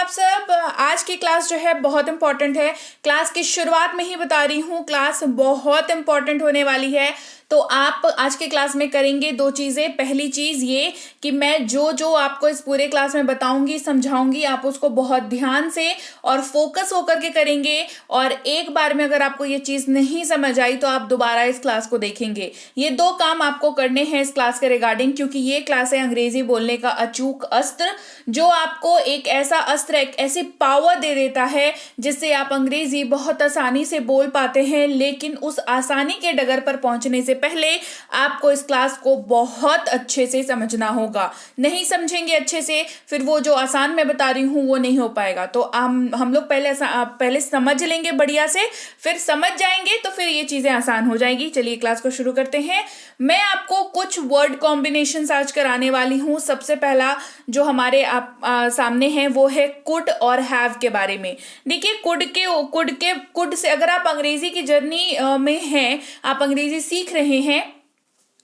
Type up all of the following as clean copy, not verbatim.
आप सब। आज की क्लास जो है बहुत इंपॉर्टेंट है। क्लास की शुरुआत में ही बता रही हूँ, क्लास बहुत इंपॉर्टेंट होने वाली है। तो आप आज के क्लास में करेंगे दो चीज़ें। पहली चीज़ ये कि मैं जो जो आपको इस पूरे क्लास में बताऊंगी, समझाऊंगी, आप उसको बहुत ध्यान से और फोकस होकर के करेंगे। और एक बार में अगर आपको ये चीज़ नहीं समझ आई तो आप दोबारा इस क्लास को देखेंगे। ये दो काम आपको करने हैं इस क्लास के रिगार्डिंग, क्योंकि ये क्लास है अंग्रेजी बोलने का अचूक अस्त्र, जो आपको एक ऐसा अस्त्र, एक ऐसी पावर दे देता है जिससे आप अंग्रेजी बहुत आसानी से बोल पाते हैं। लेकिन उस आसानी के डगर पर पहुंचने से पहले आपको इस क्लास को बहुत अच्छे से समझना होगा। नहीं समझेंगे अच्छे से, फिर वो जो आसान मैं बता रही हूँ वो नहीं हो पाएगा। तो हम लोग पहले समझ लेंगे बढ़िया से, फिर समझ जाएंगे तो फिर ये चीजें आसान हो जाएगी। चलिए क्लास को शुरू करते हैं। मैं आपको कुछ वर्ड कॉम्बिनेशन आज कराने वाली हूँ। सबसे पहला जो हमारे सामने है वो है कुड और हैव के बारे में। देखिए, कुड से अगर आप अंग्रेजी की जर्नी में हैं, आप अंग्रेजी सीख रहे हैं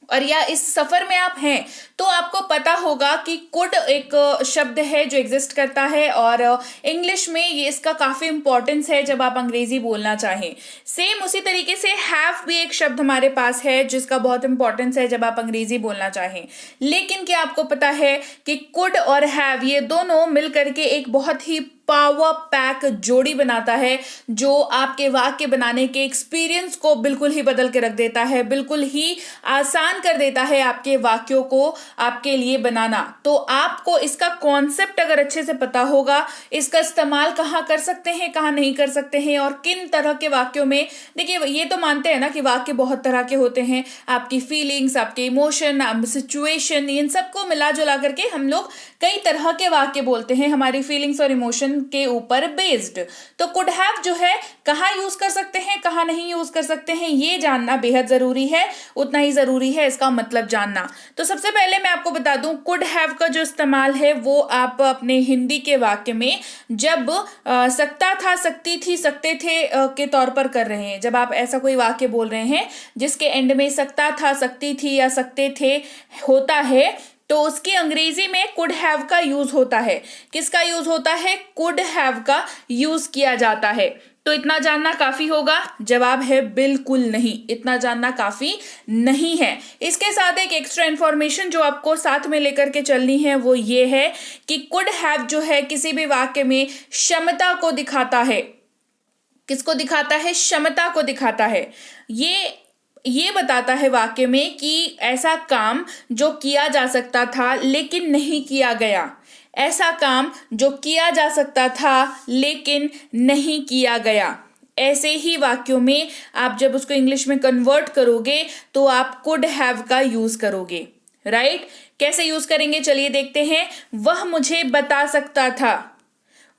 और या इस सफर में आप हैं, तो आपको पता होगा कि कुड एक शब्द है जो एग्जिस्ट करता है और इंग्लिश में ये इसका काफी इंपॉर्टेंस है जब आप अंग्रेजी बोलना चाहें। सेम उसी तरीके से हैव भी एक शब्द हमारे पास है जिसका बहुत इंपॉर्टेंस है जब आप अंग्रेजी बोलना चाहें। लेकिन क्या आपको पता है कि कुड और हैव ये दोनों मिलकर के एक बहुत ही पावर पैक जोड़ी बनाता है, जो आपके वाक्य बनाने के एक्सपीरियंस को बिल्कुल ही बदल के रख देता है, बिल्कुल ही आसान कर देता है आपके वाक्यों को आपके लिए बनाना। तो आपको इसका कॉन्सेप्ट अगर अच्छे से पता होगा, इसका इस्तेमाल कहाँ कर सकते हैं, कहाँ नहीं कर सकते हैं और किन तरह के वाक्यों में। देखिए, ये तो मानते हैं ना कि वाक्य बहुत तरह के होते हैं। आपकी फीलिंग्स, आपके इमोशन, सिचुएशन, इन सबको मिला जुला करके हम लोग कई तरह के वाक्य बोलते हैं, हमारी फीलिंग्स और इमोशन के ऊपर बेस्ड। तो कुड हैव जो है कहाँ यूज कर सकते हैं, कहाँ नहीं यूज कर सकते हैं, ये जानना बेहद जरूरी है। उतना ही जरूरी है इसका मतलब जानना। तो सबसे पहले मैं आपको बता दूं, कुड हैव का जो इस्तेमाल है वो आप अपने हिंदी के वाक्य में जब सकता था, सकती थी, सकते थे के तौर पर कर रहे हैं। जब आप ऐसा कोई वाक्य बोल रहे हैं जिसके एंड में सकता था, सकती थी या सकते थे होता है, तो उसकी अंग्रेजी में कुड हैव का यूज होता है। किसका यूज होता है? कुड हैव का यूज किया जाता है। तो इतना जानना काफी होगा? जवाब है बिल्कुल नहीं, इतना जानना काफी नहीं है। इसके साथ एक एक्स्ट्रा इंफॉर्मेशन जो आपको साथ में लेकर के चलनी है वो ये है कि कुड हैव जो है किसी भी वाक्य में क्षमता को दिखाता है। किसको दिखाता है? क्षमता को दिखाता है। ये बताता है वाक्य में कि ऐसा काम जो किया जा सकता था लेकिन नहीं किया गया, ऐसा काम जो किया जा सकता था लेकिन नहीं किया गया। ऐसे ही वाक्यों में आप जब उसको इंग्लिश में कन्वर्ट करोगे तो आप कुड हैव का यूज करोगे। राइट? कैसे यूज करेंगे चलिए देखते हैं। वह मुझे बता सकता था,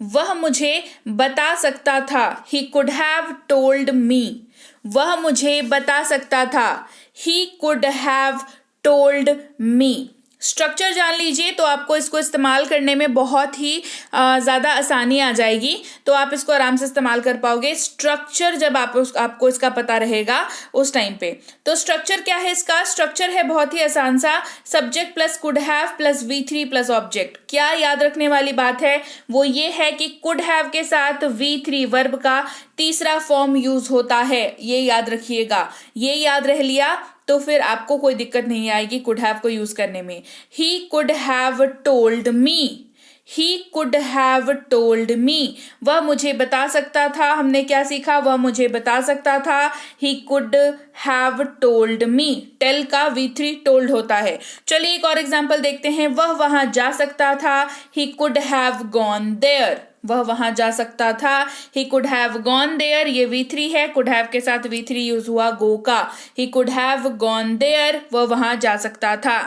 वह मुझे बता सकता था। ही कुड हैव टोल्ड मी। वह मुझे बता सकता था। He could have told me। Structure जान लीजिए तो आपको इसको इस्तेमाल करने में बहुत ही ज़्यादा आसानी आ जाएगी। तो आप इसको आराम से इस्तेमाल कर पाओगे। स्ट्रक्चर जब आपको इसका पता रहेगा उस टाइम पे। तो स्ट्रक्चर क्या है इसका? स्ट्रक्चर है बहुत ही आसान सा, subject plus could have plus V3 plus object. क्या याद रखने वाली बात है वो ये है कि कुड हैव के साथ V3 वर्ब का तीसरा फॉर्म यूज होता है। ये याद रखिएगा। ये याद रह लिया तो फिर आपको कोई दिक्कत नहीं आएगी कुड हैव को यूज करने में। ही could have told me. He could have told मी। वह मुझे बता सकता था। हमने क्या सीखा? वह मुझे बता सकता था। He could have told me. Tell का V3 टोल्ड होता है। चलिए एक और एग्जांपल देखते हैं। वह वहां जा सकता था। He could have gone there. वह वहां जा सकता था। He could have gone there, ये V3 है। कुड हैव के साथ V3 यूज हुआ गो का। He could have gone there, वह वहां जा सकता था।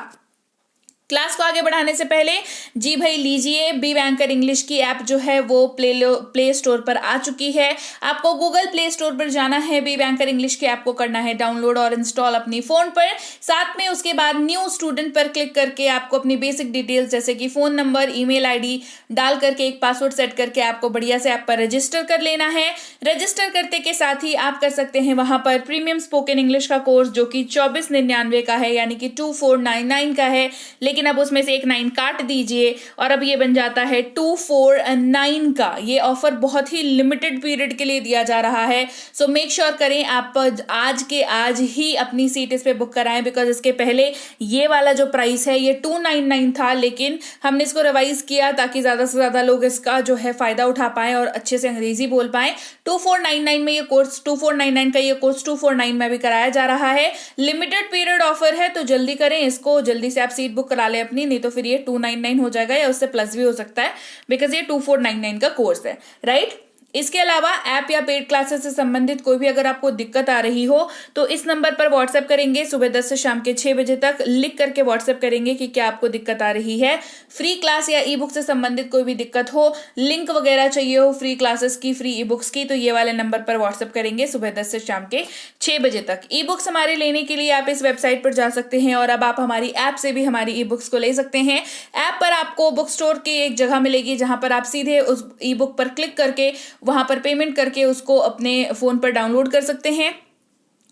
क्लास को आगे बढ़ाने से पहले जी भाई लीजिए, बी बैंकर इंग्लिश की ऐप जो है वो प्ले स्टोर पर आ चुकी है। आपको गूगल प्ले स्टोर पर जाना है, बी बैंकर इंग्लिश की ऐप को करना है डाउनलोड और इंस्टॉल अपनी फोन पर। साथ में उसके बाद न्यू स्टूडेंट पर क्लिक करके आपको अपनी बेसिक डिटेल्स जैसे कि फोन नंबर, ईमेल आईडी डाल करके एक पासवर्ड सेट करके आपको बढ़िया से ऐप पर रजिस्टर कर लेना है। रजिस्टर करते के साथ ही आप कर सकते हैं वहां पर प्रीमियम स्पोकन इंग्लिश का कोर्स जो कि 2499 का है, यानी कि 2499 का है। लेकिन लेकिन अब उसमें से एक 9 काट दीजिए और अब ये बन जाता है 249 का। ये ऑफर बहुत ही लिमिटेड पीरियड के लिए दिया जा रहा है, सो मेक श्योर करें आप आज के आज ही अपनी सीट इस पे बुक कराएं, बिकॉज इसके पहले ये वाला जो प्राइस है ये 299 था, लेकिन हमने इसको रिवाइज किया ताकि ज्यादा से ज्यादा लोग इसका जो है फायदा उठा पाएं और अच्छे से अंग्रेजी बोल पाएं। 2499 में ये कोर्स 2499 का ये कोर्स 249 में भी कराया जा रहा है। लिमिटेड पीरियड ऑफर है, तो जल्दी करें इसको, जल्दी से आप सीट बुक करा लें अपनी, नहीं तो फिर ये 299 हो जाएगा या उससे प्लस भी हो सकता है, बिकॉज ये 2499 का कोर्स है, राइट। इसके अलावा ऐप या पेड क्लासेस से संबंधित कोई भी अगर आपको दिक्कत आ रही हो तो इस नंबर पर व्हाट्सएप करेंगे सुबह 10 से शाम के 6 बजे तक, लिख करके व्हाट्सएप करेंगे कि क्या आपको दिक्कत आ रही है। फ्री क्लास या ई बुक से संबंधित कोई भी दिक्कत हो, लिंक वगैरह चाहिए हो फ्री क्लासेस की, फ्री ई बुक्स की, तो ये वाले नंबर पर व्हाट्सएप करेंगे सुबह 10 से शाम के 6 बजे तक। ई बुक्स हमारे लेने के लिए आप इस वेबसाइट पर जा सकते हैं और अब आप हमारी ऐप से भी हमारी ई बुक्स को ले सकते हैं। ऐप पर आपको बुक स्टोर की एक जगह मिलेगी जहां पर आप सीधे उस ई बुक पर क्लिक करके वहां पर पेमेंट करके उसको अपने फोन पर डाउनलोड कर सकते हैं,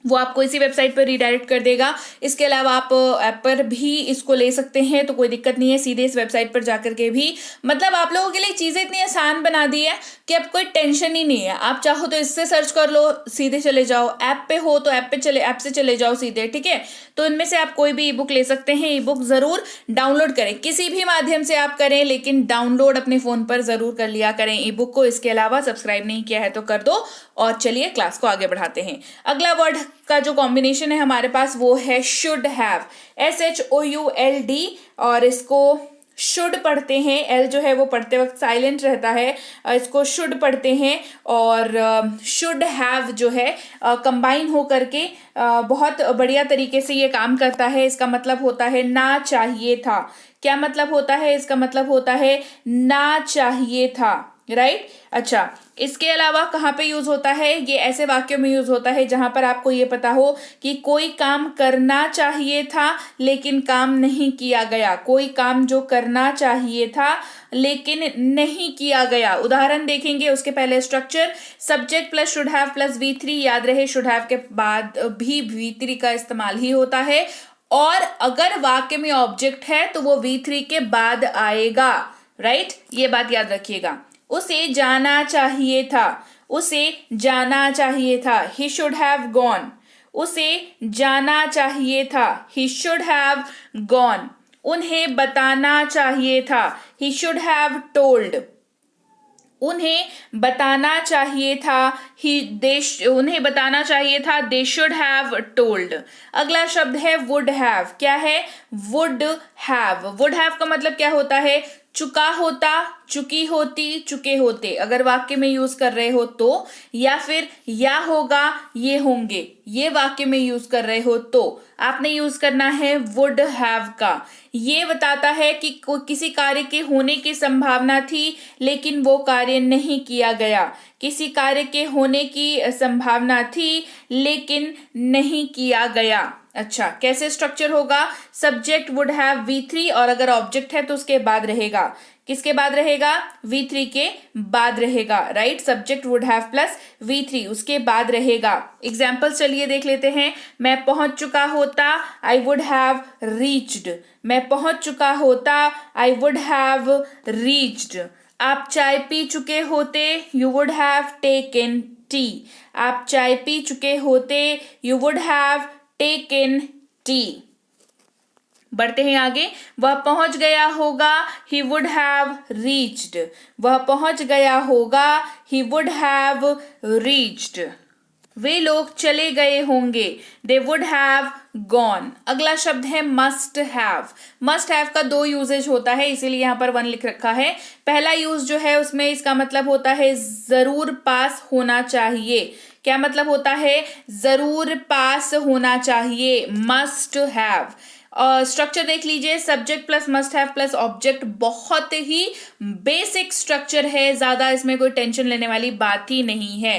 वो आपको इसी वेबसाइट पर रीडायरेक्ट कर देगा। इसके अलावा आप ऐप पर भी इसको ले सकते हैं, तो कोई दिक्कत नहीं है, सीधे इस वेबसाइट पर जाकर के भी, मतलब आप लोगों के लिए चीज़ें इतनी आसान बना दी है कि अब कोई टेंशन ही नहीं है। आप चाहो तो इससे सर्च कर लो, सीधे चले जाओ, ऐप पे हो तो ऐप से चले जाओ सीधे, ठीक है। तो इनमें से आप कोई भी ई बुक ले सकते हैं। ई बुक जरूर डाउनलोड करें, किसी भी माध्यम से आप करें, लेकिन डाउनलोड अपने फोन पर जरूर कर लिया करें ई बुक को। इसके अलावा सब्सक्राइब नहीं किया है तो कर दो, और चलिए क्लास को आगे बढ़ाते हैं। अगला वर्ड का जो कॉम्बिनेशन है हमारे पास वो है शुड हैव, SHOULD, और इसको शुड पढ़ते हैं, एल जो है वो पढ़ते वक्त साइलेंट रहता है, इसको शुड पढ़ते हैं, और शुड हैव जो है कंबाइन हो करके बहुत बढ़िया तरीके से ये काम करता है। इसका मतलब होता है ना चाहिए था। क्या मतलब होता है? इसका मतलब होता है ना चाहिए था, राइट। अच्छा, इसके अलावा कहाँ पे यूज होता है? ये ऐसे वाक्यों में यूज होता है जहां पर आपको ये पता हो कि कोई काम करना चाहिए था लेकिन काम नहीं किया गया। कोई काम जो करना चाहिए था लेकिन नहीं किया गया। उदाहरण देखेंगे, उसके पहले structure subject plus should have plus V3। याद रहे शुड हैव के बाद भी V3 का इस्तेमाल ही होता है, और अगर वाक्य में ऑब्जेक्ट है तो वो V3 के बाद आएगा, राइट। ये बात याद रखिएगा। उसे जाना चाहिए था, उसे जाना चाहिए था, he should have gone। उसे जाना चाहिए था, he should have gone। उन्हें बताना चाहिए था, he should have told। उन्हें बताना चाहिए था, उन्हें बताना चाहिए था, they should have told। अगला शब्द है would have। क्या है? would have। would have का मतलब क्या होता है? चुका होता, चुकी होती, चुके होते, अगर वाक्य में यूज कर रहे हो तो, या फिर या होगा, ये होंगे, ये वाक्य में यूज कर रहे हो तो आपने यूज करना है वुड हैव का। ये बताता है कि किसी कार्य के होने की संभावना थी लेकिन वो कार्य नहीं किया गया। किसी कार्य के होने की संभावना थी लेकिन नहीं किया गया। अच्छा, कैसे स्ट्रक्चर होगा? सब्जेक्ट वुड हैव V3, और अगर ऑब्जेक्ट है तो उसके बाद रहेगा, किसके बाद रहेगा? V3 के बाद रहेगा, right. Subject would have plus V3 उसके बाद रहेगा। एग्जाम्पल चलिए देख लेते हैं। मैं पहुंच चुका होता, आई वुड हैव रीच्ड। मैं पहुंच चुका होता, आई वुड हैव रीच्ड। आप चाय पी चुके होते, you would have taken T. आप चाय पी चुके होते, you would have taken T. बढ़ते हैं आगे। वह पहुंच गया होगा, he would have reached। वह पहुंच गया होगा, he would have reached। वे लोग चले गए होंगे, they would have gone। अगला शब्द है must have। must have का 2 यूजेज होता है, इसीलिए यहाँ पर 1 लिख रखा है। पहला यूज जो है उसमें इसका मतलब होता है जरूर पास होना चाहिए। क्या मतलब होता है? जरूर पास होना चाहिए, must have। स्ट्रक्चर देख लीजिए, subject plus must have plus object, बहुत ही बेसिक स्ट्रक्चर है, ज्यादा इसमें कोई टेंशन लेने वाली बात ही नहीं है।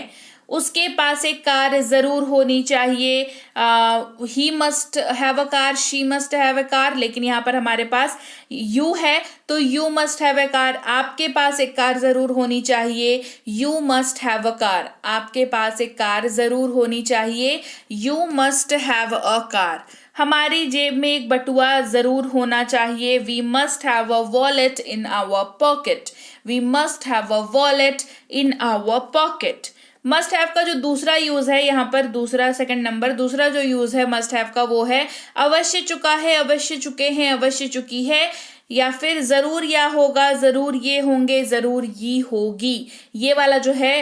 उसके पास एक कार जरूर होनी चाहिए, he must have a car, she must have a car, लेकिन यहाँ पर हमारे पास यू है तो you must have a car. आपके पास एक कार जरूर होनी चाहिए, you must have a car. आपके पास एक कार जरूर होनी चाहिए, you must have a car. हमारी जेब में एक बटुआ जरूर होना चाहिए। We must have a wallet in our pocket. We must have a wallet in our pocket. Must have का जो दूसरा यूज है यहाँ पर, दूसरा सेकंड नंबर, दूसरा जो यूज है मस्ट हैव का वो है अवश्य चुका है, अवश्य चुके हैं, अवश्य चुकी है, या फिर जरूर या होगा, जरूर ये होंगे, जरूर ये होगी। ये वाला जो है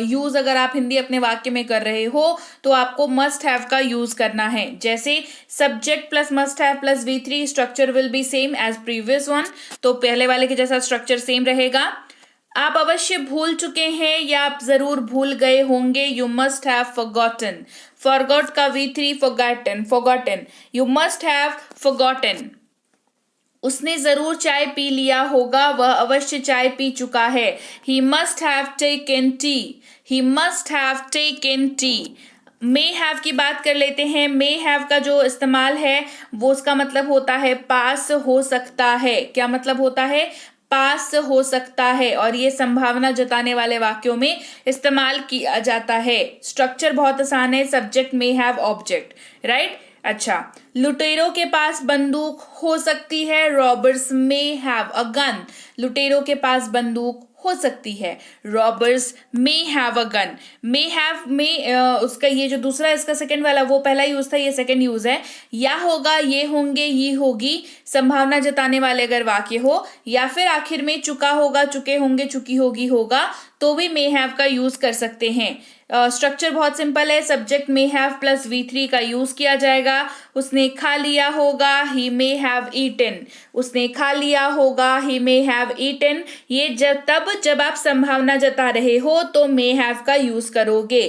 यूज अगर आप हिंदी अपने वाक्य में कर रहे हो तो आपको मस्ट हैव का यूज करना है। जैसे subject plus must have plus V3, structure will be same as previous one, तो पहले वाले के जैसा स्ट्रक्चर सेम रहेगा। आप अवश्य भूल चुके हैं या आप जरूर भूल गए होंगे। You must have forgotten. Forgot का V3 forgotten, forgotten. You must have forgotten. उसने जरूर चाय पी लिया होगा, वह अवश्य चाय पी चुका है। ही must have taken T. He must have taken T. May have की बात कर लेते हैं। मे हैव का जो इस्तेमाल है वो उसका मतलब होता है पास हो सकता है। क्या मतलब होता है? पास हो सकता है, और ये संभावना जताने वाले वाक्यों में इस्तेमाल किया जाता है। स्ट्रक्चर बहुत आसान है, subject may have object, right. अच्छा, लुटेरों के पास बंदूक हो सकती है। Robbers may have a gun. लुटेरों के पास बंदूक हो सकती है। Robbers may have a gun. May have में उसका ये जो दूसरा इसका सेकंड वाला वो पहला यूज था, ये सेकंड यूज है। या होगा, ये होंगे, ये होगी, संभावना जताने वाले अगर वाक्य हो, या फिर आखिर में चुका होगा, चुके होंगे, चुकी होगी होगा, तो भी मे हैव का यूज कर सकते हैं। स्ट्रक्चर बहुत सिंपल है, subject may have plus V3 का यूज किया जाएगा। उसने खा लिया होगा, ही मे हैव ईटन। उसने खा लिया होगा, ही मे हैव ईटन। ये जब आप संभावना जता रहे हो तो मे हैव का यूज करोगे।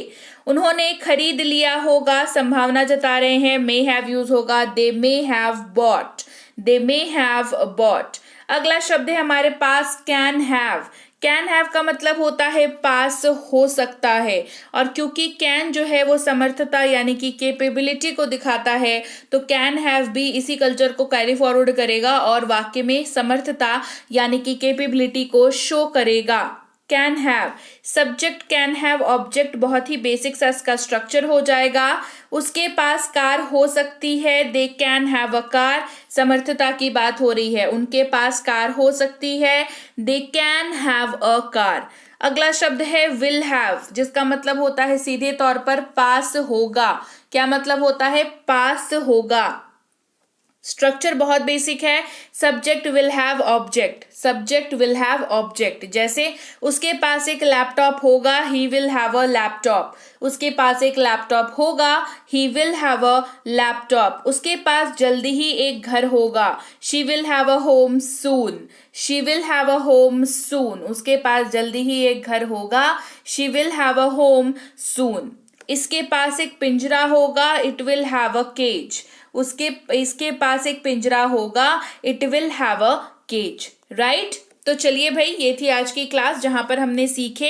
उन्होंने खरीद लिया होगा, संभावना जता रहे हैं, मे हैव यूज होगा। They may have bought. They may have bought. अगला शब्द है हमारे पास कैन हैव। कैन हैव का मतलब होता है पास हो सकता है, और क्योंकि कैन जो है वो समर्थता यानी कि कैपेबिलिटी को दिखाता है, तो कैन हैव भी इसी कल्चर को कैरी फॉरवर्ड करेगा और वाक्य में समर्थता यानी कि कैपेबिलिटी को शो करेगा। Can have, subject can have object, बहुत ही बेसिक सा इसका स्ट्रक्चर हो जाएगा। उसके पास कार हो सकती है। They can have a car, समर्थता की बात हो रही है, उनके पास कार हो सकती है। They can have a car. अगला शब्द है विल हैव, जिसका मतलब होता है सीधे तौर पर पास होगा। क्या मतलब होता है? पास होगा। स्ट्रक्चर बहुत बेसिक है, subject will have object. Subject will have object, जैसे उसके पास एक लैपटॉप होगा, he will have a laptop. उसके पास एक लैपटॉप होगा, he will have a laptop. उसके पास जल्दी ही एक घर होगा, she will have a home soon. She will have a home soon. उसके पास जल्दी ही एक घर होगा, she will have a home soon. इसके पास एक पिंजरा होगा, it will have a cage. इसके पास एक पिंजरा होगा, it will have a cage, right. तो चलिए भाई, ये थी आज की क्लास जहां पर हमने सीखे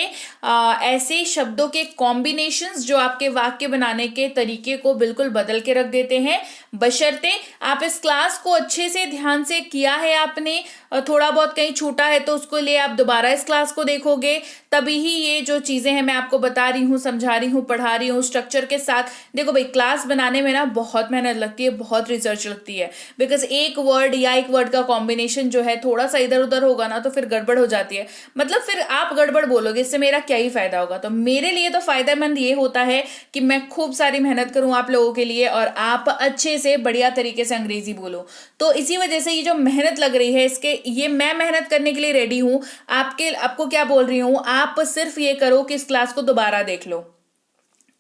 ऐसे शब्दों के कॉम्बिनेशंस जो आपके वाक्य बनाने के तरीके को बिल्कुल बदल के रख देते हैं, बशर्ते आप इस क्लास को अच्छे से ध्यान से किया है आपने। थोड़ा बहुत कहीं छूटा है तो उसको लिए आप दोबारा इस क्लास को देखोगे, तभी ही ये जो चीजें हैं मैं आपको बता रही हूँ, समझा रही हूँ, पढ़ा रही हूँ स्ट्रक्चर के साथ। देखो भाई, क्लास बनाने में ना बहुत मेहनत लगती है, बहुत रिसर्च लगती है, बिकॉज एक वर्ड या एक वर्ड का कॉम्बिनेशन जो है थोड़ा सा इधर उधर होगा ना तो फिर गड़बड़ हो जाती है। मतलब फिर आप गड़बड़ बोलोगे, इससे मेरा क्या ही फायदा होगा। तो मेरे लिए तो फायदेमंद ये होता है कि मैं खूब सारी मेहनत करूं आप लोगों के लिए और आप अच्छे से बढ़िया तरीके से अंग्रेजी बोलो। तो इसी वजह से ये जो मेहनत लग रही है, इसके ये मैं मेहनत करने के लिए रेडी हूं। आपको क्या बोल रही हूं, आप सिर्फ ये करो कि इस क्लास को दोबारा देख लो,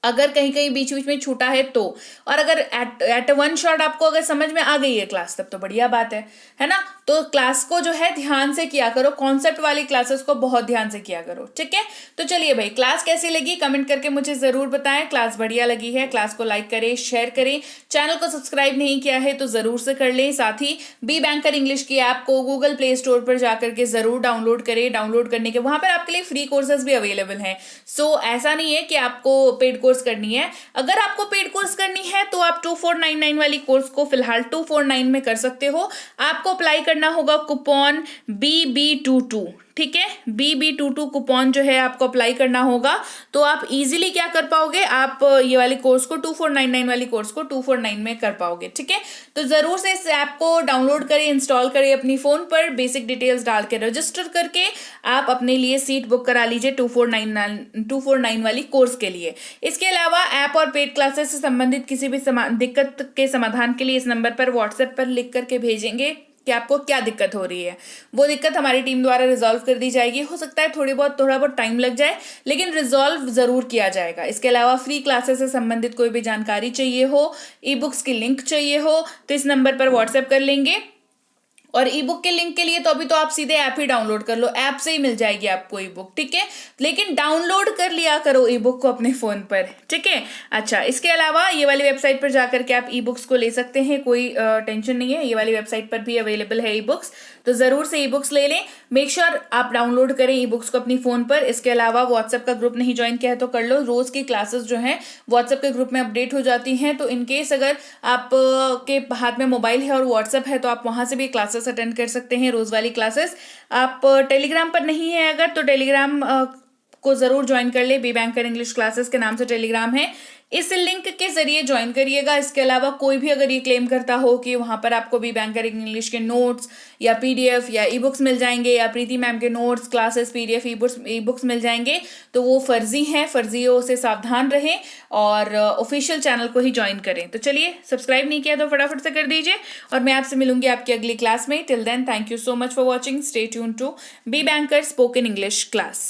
अगर कहीं कहीं बीच बीच में छूटा है तो। और अगर एट वन शॉट आपको अगर समझ में आ गई है क्लास, तब तो बढ़िया बात है ना। तो क्लास को जो है ध्यान से किया करो, कॉन्सेप्ट वाली क्लासेस को बहुत ध्यान से किया करो, ठीक है। तो चलिए भाई, क्लास कैसी लगी कमेंट करके मुझे जरूर बताएं। क्लास बढ़िया लगी है, क्लास को लाइक करें, शेयर करें, चैनल को सब्सक्राइब नहीं किया है तो जरूर से कर लें। साथ ही बी बैंकर इंग्लिश की ऐप को गूगल प्ले स्टोर पर जाकर के जरूर डाउनलोड करें। डाउनलोड करने के वहां पर आपके लिए फ्री कोर्सेज भी अवेलेबल हैं। सो ऐसा नहीं है कि आपको पेड कोर्स करनी है। अगर आपको पेड कोर्स करनी है तो आप 2499 वाली कोर्स को फिलहाल 2499 में कर सकते हो। आपको अप्लाई करना होगा कूपन BB22, ठीक है। BB22 कूपन जो है आपको अप्लाई करना होगा, तो आप इजीली क्या कर पाओगे, आप ये वाली कोर्स को 2499 वाली कोर्स को 249 में कर पाओगे, ठीक है। तो जरूर से इस ऐप को डाउनलोड करें, इंस्टॉल करें अपनी फोन पर, बेसिक डिटेल्स डाल के रजिस्टर करके आप अपने लिए सीट बुक करा लीजिए 249 वाली कोर्स के लिए। इसके अलावा ऐप और पेड क्लासेस से संबंधित किसी भी दिक्कत के समाधान के लिए इस नंबर पर व्हाट्सएप पर लिख करके भेजेंगे कि आपको क्या दिक्कत हो रही है, वो दिक्कत हमारी टीम द्वारा रिजॉल्व कर दी जाएगी। हो सकता है थोड़ा बहुत टाइम लग जाए, लेकिन रिजॉल्व जरूर किया जाएगा। इसके अलावा फ्री क्लासेस से संबंधित कोई भी जानकारी चाहिए हो, ई बुक्स की लिंक चाहिए हो, तो इस नंबर पर व्हाट्सएप कर लेंगे। और ई बुक के लिंक के लिए तो अभी तो आप सीधे ऐप ही डाउनलोड कर लो, ऐप से ही मिल जाएगी आपको ई बुक, ठीक है। लेकिन डाउनलोड कर लिया करो ई बुक को अपने फोन पर, ठीक है। अच्छा, इसके अलावा ये वाली वेबसाइट पर जाकर के आप ई बुक्स को ले सकते हैं, कोई टेंशन नहीं है, ये वाली वेबसाइट पर भी अवेलेबल है ई बुक्स, तो जरूर से ई बुक्स ले लें। मेक श्योर आप डाउनलोड करें ई बुक्स को अपनी फोन पर। इसके अलावा व्हाट्सएप का ग्रुप नहीं ज्वाइन किया है तो कर लो, रोज की क्लासेस जो है व्हाट्सएप के ग्रुप में अपडेट हो जाती हैं, तो इनकेस अगर आप के हाथ में मोबाइल है और व्हाट्सएप है तो आप वहां से भी क्लासेस अटेंड कर सकते हैं, रोज वाली क्लासेस। आप टेलीग्राम पर नहीं है अगर, तो टेलीग्राम को जरूर ज्वाइन कर ले, बी बैंकर इंग्लिश क्लासेस के नाम से टेलीग्राम है, इस लिंक के जरिए ज्वाइन करिएगा। इसके अलावा कोई भी अगर ये क्लेम करता हो कि वहां पर आपको बी बैंकर इंग्लिश के नोट्स या पीडीएफ या ई बुक्स मिल जाएंगे, या प्रीति मैम के notes, classes, PDF, e books मिल जाएंगे, तो वो फर्जी हैं, फर्जियों से सावधान रहें और ऑफिशियल चैनल को ही ज्वाइन करें। तो चलिए, सब्सक्राइब नहीं किया तो फटाफट से कर दीजिए, और मैं आपसे मिलूंगी आपकी अगली क्लास में। Till then, thank you so much for watching, stay tune to be banker spoken English class.